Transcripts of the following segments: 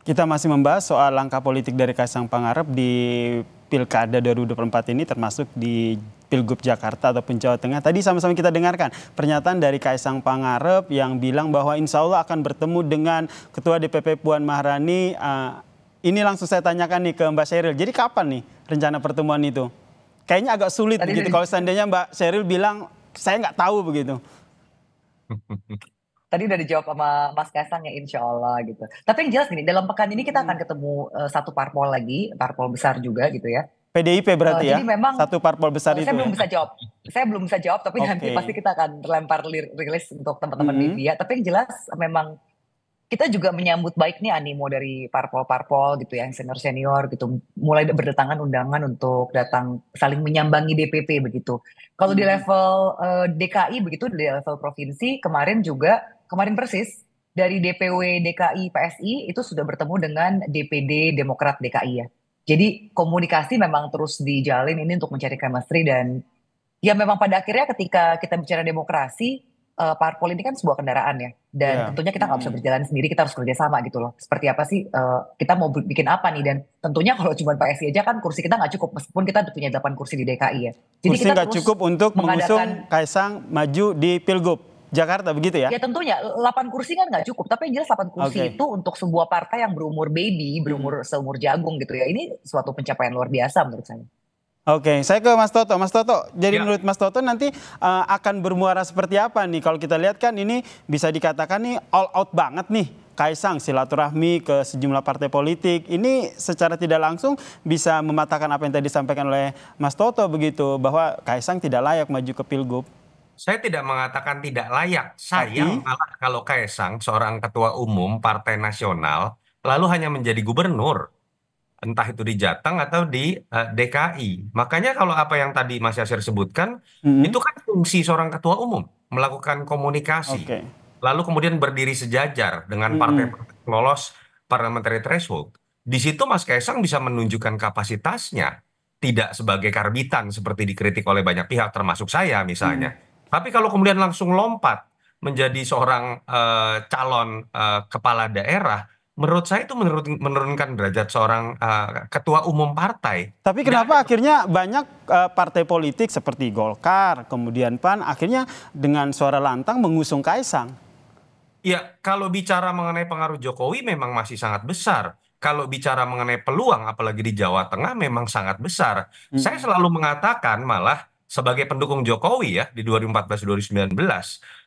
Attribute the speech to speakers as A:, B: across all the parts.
A: Kita masih membahas soal langkah politik dari Kaisang Pangarep di Pilkada 2024 ini, termasuk di Pilgub Jakarta ataupun Jawa Tengah. Tadi sama-sama kita dengarkan pernyataan dari Kaisang Pangarep yang bilang bahwa insya Allah akan bertemu dengan Ketua DPP Puan Maharani. Ini langsung saya tanyakan nih ke Mbak Sheryl. Jadi kapan nih rencana pertemuan itu? Kayaknya agak sulit begitu kalau seandainya Mbak Sheryl bilang saya nggak tahu begitu.
B: Tadi udah dijawab sama Mas Kaisang ya insya Allah gitu. Tapi yang jelas gini, dalam pekan ini kita akan ketemu satu parpol lagi, parpol besar juga gitu ya.
A: PDIP berarti ya?
B: Jadi memang
A: Satu parpol besar itu
B: saya belum
A: ya?
B: bisa jawab. Saya belum bisa jawab, tapi nanti pasti
A: Oke.
B: kita akan lempar rilis untuk teman-teman media. Tapi yang jelas memang kita juga menyambut baik nih animo dari parpol-parpol gitu ya, yang senior-senior gitu. Mulai berdatangan undangan untuk datang saling menyambangi DPP begitu. Kalau di level DKI begitu, di level provinsi kemarin persis dari DPW DKI PSI itu sudah bertemu dengan DPD Demokrat DKI ya. Jadi komunikasi memang terus dijalin ini untuk mencari chemistry dan ya memang pada akhirnya ketika kita bicara demokrasi, parpol ini kan sebuah kendaraan ya. Dan
A: Ya.
B: tentunya kita nggak bisa berjalan sendiri, kita harus kerjasama gitu loh. Seperti apa sih kita mau bikin apa nih? Dan tentunya kalau cuma PSI aja kan kursi kita nggak cukup meskipun kita punya 8 kursi di DKI ya. Jadi
A: Kursi
B: kita
A: nggak
B: terus
A: cukup untuk mengusung
B: mengadakan.
A: Kaisang maju di Pilgub Jakarta begitu ya?
B: Ya tentunya 8 kursi kan nggak cukup, tapi yang jelas 8 kursi
A: Oke.
B: itu untuk sebuah partai yang berumur baby, berumur seumur jagung gitu ya. Ini suatu pencapaian luar biasa menurut saya.
A: Oke, saya ke Mas Toto. Mas Toto, jadi
C: Ya,
A: menurut Mas Toto nanti akan bermuara seperti apa nih? Kalau kita lihat kan ini bisa dikatakan nih all out banget nih. Kaisang silaturahmi ke sejumlah partai politik. Ini secara tidak langsung bisa mematahkan apa yang tadi disampaikan oleh Mas Toto begitu. Bahwa Kaisang tidak layak maju ke Pilgub.
C: saya tidak mengatakan tidak layak. Sayang
A: Tapi,
C: malah kalau Kaisang, seorang ketua umum Partai Nasional, lalu hanya menjadi gubernur, entah itu di Jateng atau di DKI. Makanya kalau apa yang tadi Mas Yasir sebutkan, itu kan fungsi seorang ketua umum, melakukan komunikasi,
A: oke.
C: lalu kemudian berdiri sejajar dengan partai-partai lolos parliamentary threshold. Di situ Mas Kaisang bisa menunjukkan kapasitasnya, tidak sebagai karbitan seperti dikritik oleh banyak pihak, termasuk saya misalnya. Tapi kalau kemudian langsung lompat menjadi seorang calon kepala daerah, menurut saya itu menurunkan derajat seorang ketua umum partai.
A: Tapi
C: Tidak ada.
A: kenapa akhirnya banyak partai politik seperti Golkar, kemudian PAN, akhirnya dengan suara lantang mengusung Kaisang?
C: Ya, kalau bicara mengenai pengaruh Jokowi memang masih sangat besar. Kalau bicara mengenai peluang, apalagi di Jawa Tengah, memang sangat besar. Saya selalu mengatakan malah sebagai pendukung Jokowi ya di 2014-2019,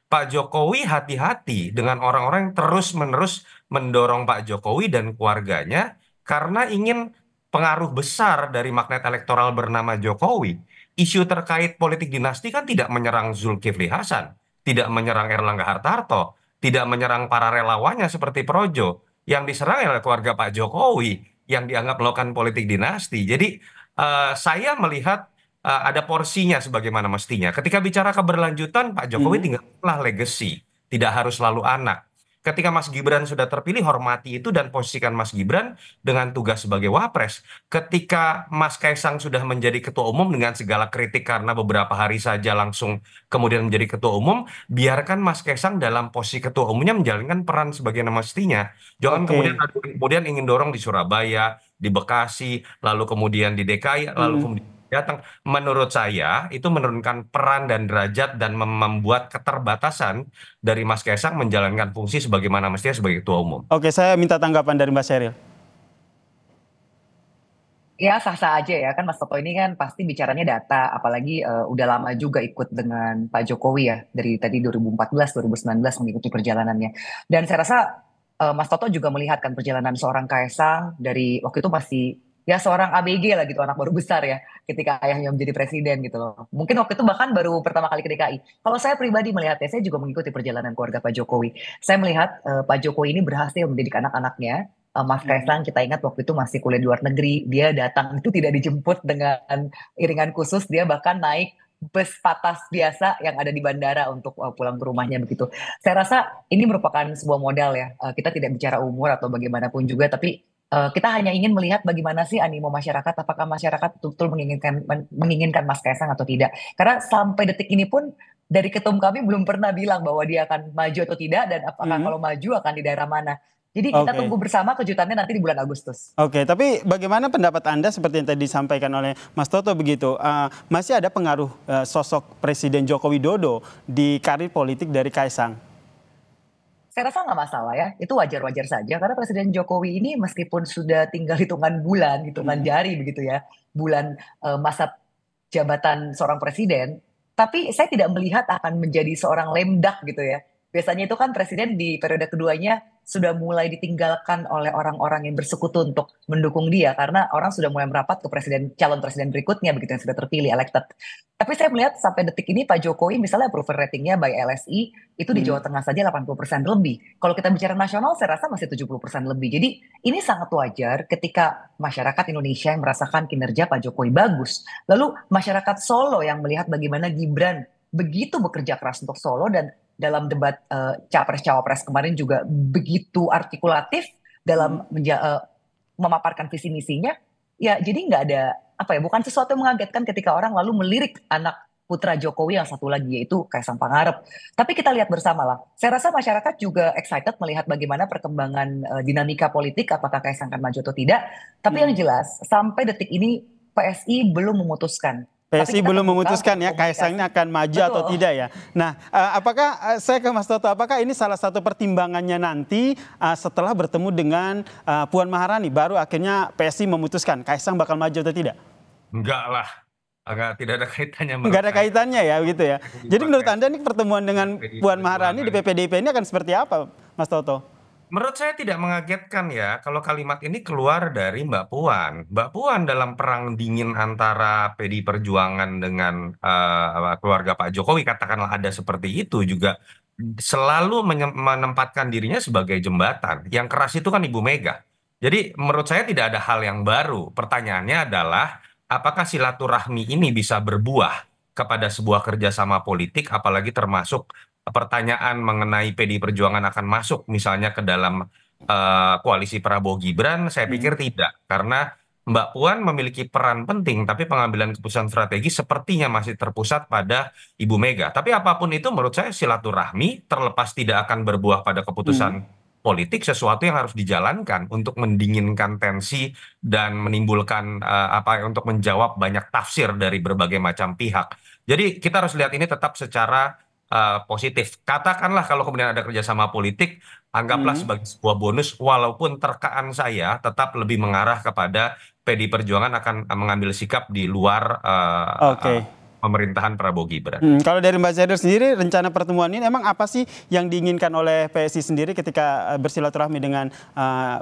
C: Pak Jokowi hati-hati dengan orang-orang yang terus-menerus mendorong Pak Jokowi dan keluarganya karena ingin pengaruh besar dari magnet elektoral bernama Jokowi. Isu terkait politik dinasti kan tidak menyerang Zulkifli Hasan, tidak menyerang Erlangga Hartarto, tidak menyerang para relawannya seperti Projo, yang diserang oleh keluarga Pak Jokowi yang dianggap melakukan politik dinasti. Jadi saya melihat ada porsinya sebagaimana mestinya. Ketika bicara keberlanjutan, Pak Jokowi tinggallah legacy, tidak harus selalu anak. Ketika Mas Gibran sudah terpilih, hormati itu dan posisikan Mas Gibran dengan tugas sebagai wapres. Ketika Mas Kaisang sudah menjadi ketua umum dengan segala kritik karena beberapa hari saja langsung kemudian menjadi ketua umum, biarkan Mas Kaisang dalam posisi ketua umumnya menjalankan peran sebagai mestinya. Jangan
A: Oke.
C: kemudian ingin dorong di Surabaya, di Bekasi, lalu kemudian di DKI, lalu kemudian datang. Menurut saya itu menurunkan peran dan derajat dan membuat keterbatasan dari Mas Kaisang menjalankan fungsi sebagaimana mestinya sebagai ketua umum.
A: Oke, saya minta tanggapan dari Mbak Sheryl.
B: Ya sah-sah aja ya kan Mas Toto ini kan pasti bicaranya data, apalagi udah lama juga ikut dengan Pak Jokowi ya dari tadi 2014 2019 mengikuti perjalanannya. Dan saya rasa Mas Toto juga melihat kan perjalanan seorang Kaisang dari waktu itu masih ya seorang ABG lah gitu, anak baru besar ya ketika ayahnya menjadi presiden gitu loh. Mungkin waktu itu bahkan baru pertama kali ke DKI. Kalau saya pribadi melihatnya, saya juga mengikuti perjalanan keluarga Pak Jokowi. Saya melihat Pak Jokowi ini berhasil mendidik anak-anaknya. Mas Kaisang kita ingat waktu itu masih kuliah di luar negeri, dia datang itu tidak dijemput dengan iringan khusus, dia bahkan naik bus patas biasa yang ada di bandara untuk pulang ke rumahnya begitu. Saya rasa ini merupakan sebuah modal ya. Kita tidak bicara umur atau bagaimanapun juga, tapi kita hanya ingin melihat bagaimana sih animo masyarakat, apakah masyarakat betul-betul menginginkan Mas Kaisang atau tidak. Karena sampai detik ini pun dari ketum kami belum pernah bilang bahwa dia akan maju atau tidak dan apakah kalau maju akan di daerah mana. Jadi kita
A: Oke.
B: tunggu bersama kejutannya nanti di bulan Agustus.
A: Oke, tapi bagaimana pendapat Anda seperti yang tadi disampaikan oleh Mas Toto begitu? Masih ada pengaruh sosok Presiden Joko Widodo di karir politik dari Kaisang?
B: Saya rasa nggak masalah ya, itu wajar-wajar saja karena Presiden Jokowi ini meskipun sudah tinggal hitungan bulan, hitungan jari begitu ya, bulan masa jabatan seorang presiden, tapi saya tidak melihat akan menjadi seorang lemdak gitu ya. Biasanya itu kan presiden di periode keduanya sudah mulai ditinggalkan oleh orang-orang yang bersekutu untuk mendukung dia karena orang sudah mulai merapat ke calon presiden berikutnya begitu yang sudah terpilih elected. Tapi saya melihat sampai detik ini Pak Jokowi misalnya approval ratingnya by LSI itu di Jawa Tengah saja 80% lebih. Kalau kita bicara nasional saya rasa masih 70% lebih. Jadi ini sangat wajar ketika masyarakat Indonesia yang merasakan kinerja Pak Jokowi bagus. Lalu masyarakat Solo yang melihat bagaimana Gibran begitu bekerja keras untuk Solo dan dalam debat capres-cawapres kemarin juga begitu artikulatif dalam memaparkan visi misinya, ya jadi nggak ada apa ya, bukan sesuatu yang mengagetkan ketika orang lalu melirik anak putra Jokowi yang satu lagi yaitu Kaisang Pangarep. Tapi kita lihat bersama lah. Saya rasa masyarakat juga excited melihat bagaimana perkembangan dinamika politik, apakah Kaisang akan maju atau tidak. Tapi yang jelas sampai detik ini PSI belum memutuskan.
A: PSI belum memutuskan ya
B: komunikasi.
A: Kaisang ini akan maju atau
B: Betul.
A: tidak ya. Nah, apakah saya ke Mas Toto, apakah ini salah satu pertimbangannya nanti setelah bertemu dengan Puan Maharani baru akhirnya PSI memutuskan Kaisang bakal maju atau tidak?
C: Enggak lah, tidak ada kaitannya menurut
A: Nggak ada
C: saya.
A: kaitannya ya begitu ya. Jadi menurut Anda ini pertemuan dengan
C: PDI
A: Puan Maharani di
C: Perjuangan.
A: PPDIP ini akan seperti apa, Mas Toto?
C: Menurut saya tidak mengagetkan ya kalau kalimat ini keluar dari Mbak Puan. Mbak Puan dalam perang dingin antara PDI Perjuangan dengan keluarga Pak Jokowi, katakanlah ada seperti itu, juga selalu menempatkan dirinya sebagai jembatan. Yang keras itu kan Ibu Mega. Jadi menurut saya tidak ada hal yang baru. Pertanyaannya adalah apakah silaturahmi ini bisa berbuah kepada sebuah kerjasama politik, apalagi termasuk pertanyaan mengenai PDI Perjuangan akan masuk misalnya ke dalam koalisi Prabowo Gibran, saya pikir tidak. Karena Mbak Puan memiliki peran penting, tapi pengambilan keputusan strategis sepertinya masih terpusat pada Ibu Mega. Tapi apapun itu menurut saya silaturahmi terlepas tidak akan berbuah pada keputusan politik, sesuatu yang harus dijalankan untuk mendinginkan tensi dan menimbulkan untuk menjawab banyak tafsir dari berbagai macam pihak. Jadi kita harus lihat ini tetap secara positif. Katakanlah kalau kemudian ada kerjasama politik, anggaplah sebagai sebuah bonus, walaupun terkaan saya tetap lebih mengarah kepada PDI Perjuangan akan mengambil sikap di luar
A: Oke.
C: pemerintahan Prabowo Gibran.
A: Kalau dari Mbak Zedor sendiri, rencana pertemuan ini emang apa sih yang diinginkan oleh PSI sendiri ketika bersilaturahmi dengan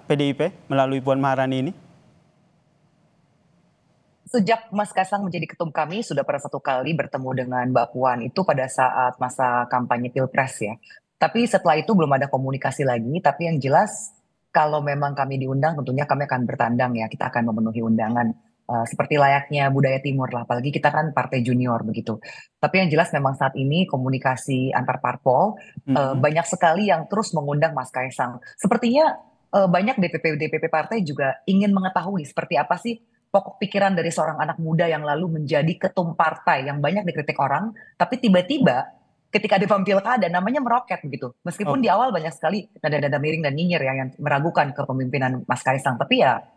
A: PDIP melalui Puan Maharani ini?
B: Sejak Mas Kaisang menjadi ketum kami sudah pernah satu kali bertemu dengan Mbak Puan itu pada saat masa kampanye Pilpres ya. Tapi setelah itu belum ada komunikasi lagi. Tapi yang jelas kalau memang kami diundang tentunya kami akan bertandang ya. Kita akan memenuhi undangan seperti layaknya budaya Timur lah. Apalagi kita kan partai junior begitu. Tapi yang jelas memang saat ini komunikasi antar parpol banyak sekali yang terus mengundang Mas Kaisang. Sepertinya banyak DPP partai juga ingin mengetahui seperti apa sih pokok pikiran dari seorang anak muda yang lalu menjadi ketum partai yang banyak dikritik orang, tapi tiba-tiba ketika di pilkada namanya meroket begitu. Meskipun di awal banyak sekali nada-nada miring dan nyinyir ya yang meragukan kepemimpinan Mas Kaisang, tapi ya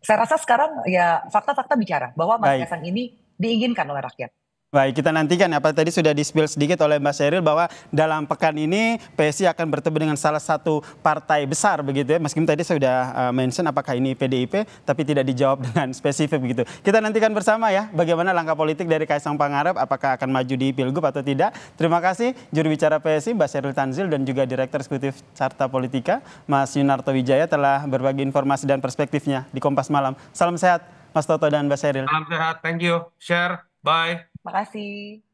B: saya rasa sekarang ya fakta-fakta bicara bahwa Mas Kaisang ini diinginkan oleh rakyat.
A: Baik, kita nantikan apa tadi sudah di-spill sedikit oleh Mbak Sheryl bahwa dalam pekan ini PSI akan bertemu dengan salah satu partai besar begitu ya. Meskipun tadi saya sudah mention apakah ini PDIP, tapi tidak dijawab dengan spesifik begitu. Kita nantikan bersama ya bagaimana langkah politik dari Kaisang Pangarep, apakah akan maju di Pilgub atau tidak. Terima kasih juru bicara PSI Mbak Sheryl Tanzil dan juga Direktur Eksekutif Carta Politika Mas Yunarto Wijaya telah berbagi informasi dan perspektifnya di Kompas Malam. Salam sehat Mas Toto dan Mbak Sheryl.
C: Salam sehat, thank you, share, bye.
B: Terima kasih.